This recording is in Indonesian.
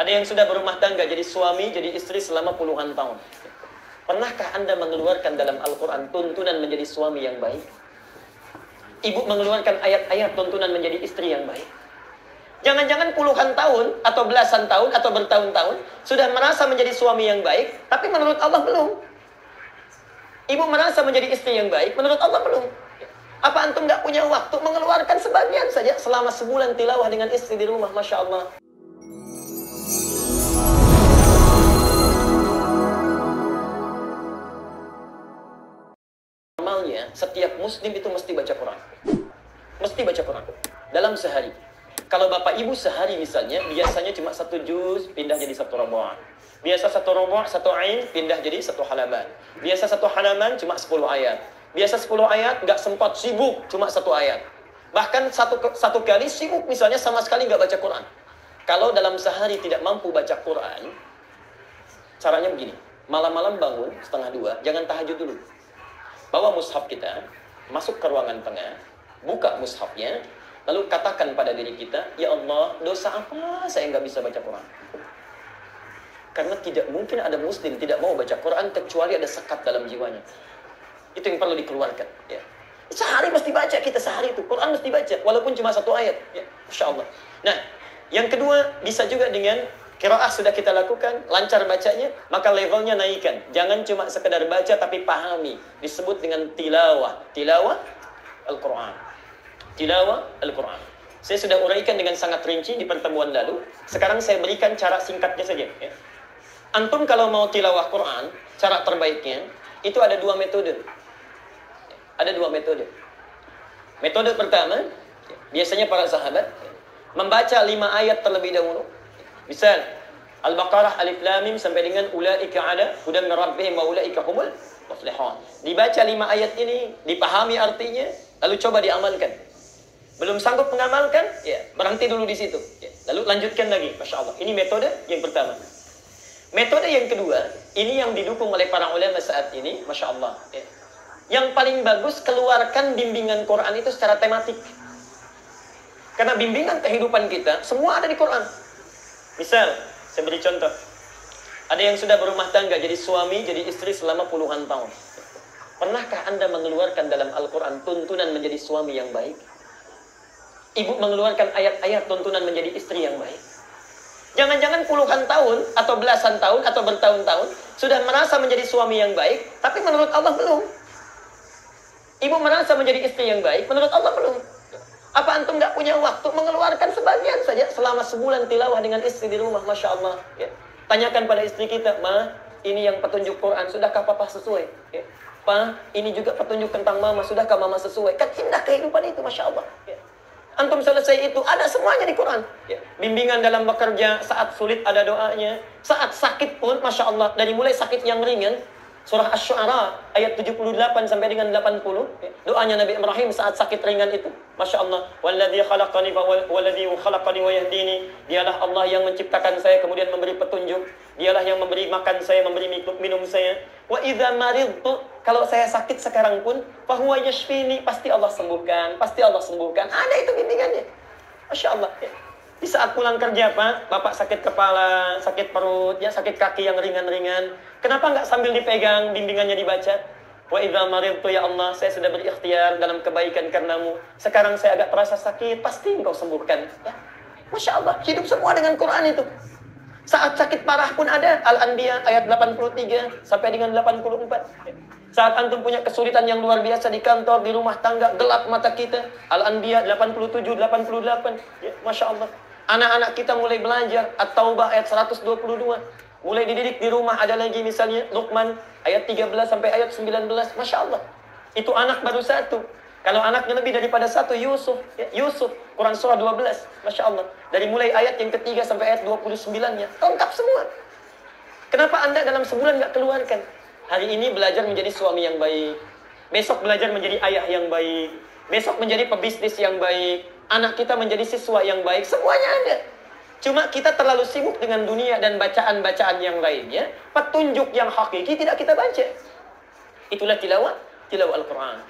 Ada yang sudah berumah tangga, jadi suami, jadi istri selama puluhan tahun. Pernahkah Anda mengeluarkan dalam Al-Quran tuntunan menjadi suami yang baik? Ibu mengeluarkan ayat-ayat tuntunan menjadi istri yang baik? Jangan-jangan puluhan tahun, atau belasan tahun, atau bertahun-tahun, sudah merasa menjadi suami yang baik, tapi menurut Allah belum. Ibu merasa menjadi istri yang baik, menurut Allah belum. Apa antum nggak punya waktu mengeluarkan sebagian saja selama sebulan tilawah dengan istri di rumah, Masya Allah. Normalnya, setiap muslim itu mesti baca Quran. Mesti baca Quran. Dalam sehari. Kalau bapak ibu sehari misalnya, biasanya cuma 1 juz, pindah jadi 1 roboh. Biasa 1 roboh, 1 ain, pindah jadi 1 halaman. Biasa 1 halaman, cuma 10 ayat. Biasa 10 ayat, nggak sempat, sibuk, cuma 1 ayat. Bahkan satu kali sibuk misalnya sama sekali nggak baca Quran. Kalau dalam sehari tidak mampu baca Quran, caranya begini. Malam-malam bangun, 1:30, jangan tahajud dulu. Bawa mushaf kita, masuk ke ruangan tengah, buka mushafnya, lalu katakan pada diri kita, ya Allah, dosa apa saya nggak bisa baca Quran? Karena tidak mungkin ada muslim tidak mau baca Quran kecuali ada sekat dalam jiwanya. Itu yang perlu dikeluarkan. Ya. Sehari mesti baca kita, sehari itu Quran mesti baca, walaupun cuma 1 ayat. Ya, Masya Allah. Nah, yang kedua bisa juga dengan qiraah sudah kita lakukan, lancar bacanya, maka levelnya naikkan. Jangan cuma sekedar baca tapi pahami. Disebut dengan tilawah. Tilawah Al-Quran. Tilawah Al-Quran. Saya sudah uraikan dengan sangat rinci di pertemuan lalu. Sekarang saya berikan cara singkatnya saja. Ya. Antum kalau mau tilawah Quran, cara terbaiknya, itu ada 2 metode. Ada 2 metode. Metode pertama, biasanya para sahabat, membaca 5 ayat terlebih dahulu. Misal, Al-Baqarah, Alif Lam Mim, sampai dengan Ulaika ala hudan min rabbihim wa ulaika humul muflihun. Dibaca 5 ayat ini, dipahami artinya, lalu coba diamalkan. Belum sanggup mengamalkan, ya berhenti dulu di situ. Ya, lalu lanjutkan lagi. Masya Allah. Ini metode yang pertama. Metode yang kedua, ini yang didukung oleh para ulama saat ini, Masya Allah. Ya. Yang paling bagus, keluarkan bimbingan Quran itu secara tematik. Karena bimbingan kehidupan kita, semua ada di Quran. Misal, saya beri contoh. Ada yang sudah berumah tangga, jadi suami, jadi istri selama puluhan tahun. Pernahkah Anda mengeluarkan dalam Al-Quran tuntunan menjadi suami yang baik? Ibu mengeluarkan ayat-ayat tuntunan menjadi istri yang baik? Jangan-jangan puluhan tahun, atau belasan tahun, atau bertahun-tahun, sudah merasa menjadi suami yang baik, tapi menurut Allah belum. Ibu merasa menjadi istri yang baik, menurut Allah belum. Apa antum nggak punya waktu mengeluarkan sebagian saja selama sebulan tilawah dengan istri di rumah, Masya Allah. Ya. Tanyakan pada istri kita, Ma, ini yang petunjuk Quran, sudahkah papa sesuai? Ya. Pa, ini juga petunjuk tentang mama, sudahkah mama sesuai? Kan indah kehidupan itu, Masya Allah. Ya. Antum selesai itu, ada semuanya di Quran. Ya. Bimbingan dalam bekerja, saat sulit ada doanya. Saat sakit pun, Masya Allah, dari mulai sakit yang ringan, surah Asy-Syu'ara ayat 78 sampai dengan 80. Ya. Doanya Nabi Ibrahim saat sakit ringan itu, Masya Allah. Walladzi khalaqani wa yahdini. Dialah Allah yang menciptakan saya, kemudian memberi petunjuk. Dialah yang memberi makan saya, memberi minum saya. Wa idza maridtu, kalau saya sakit sekarang pun, fahuwa yashfini, pasti Allah sembuhkan, pasti Allah sembuhkan. Ada itu bimbingannya. Masya Allah. Ya. Di saat pulang kerja, Pak, Bapak sakit kepala, sakit perut, ya sakit kaki yang ringan-ringan. Kenapa nggak sambil dipegang, bimbingannya dibaca? Wa idza maridtu, ya Allah, saya sudah berikhtiar dalam kebaikan karenamu. Sekarang saya agak terasa sakit, pasti Engkau sembuhkan. Ya. Masya Allah, hidup semua dengan Quran itu. Saat sakit parah pun ada. Al-Anbiya ayat 83 sampai dengan 84. Ya. Saat antum punya kesulitan yang luar biasa di kantor, di rumah tangga, gelap mata kita. Al-Anbiya 87, 88. Ya, Masya Allah. Anak-anak kita mulai belajar. At-Taubah ayat 122. Mulai dididik di rumah. Ada lagi misalnya Luqman ayat 13 sampai ayat 19. Masya Allah. Itu anak baru 1. Kalau anaknya lebih daripada 1, Yusuf. Ya, Yusuf. Quran surah 12. Masya Allah. Dari mulai ayat yang ketiga sampai ayat 29-nya. Lengkap semua. Kenapa Anda dalam sebulan nggak keluarkan? Hari ini belajar menjadi suami yang baik. Besok belajar menjadi ayah yang baik. Besok menjadi pebisnis yang baik. Anak kita menjadi siswa yang baik. Semuanya ada. Cuma kita terlalu sibuk dengan dunia dan bacaan-bacaan yang lainnya. Petunjuk yang hakiki tidak kita baca. Itulah tilawah Al-Quran.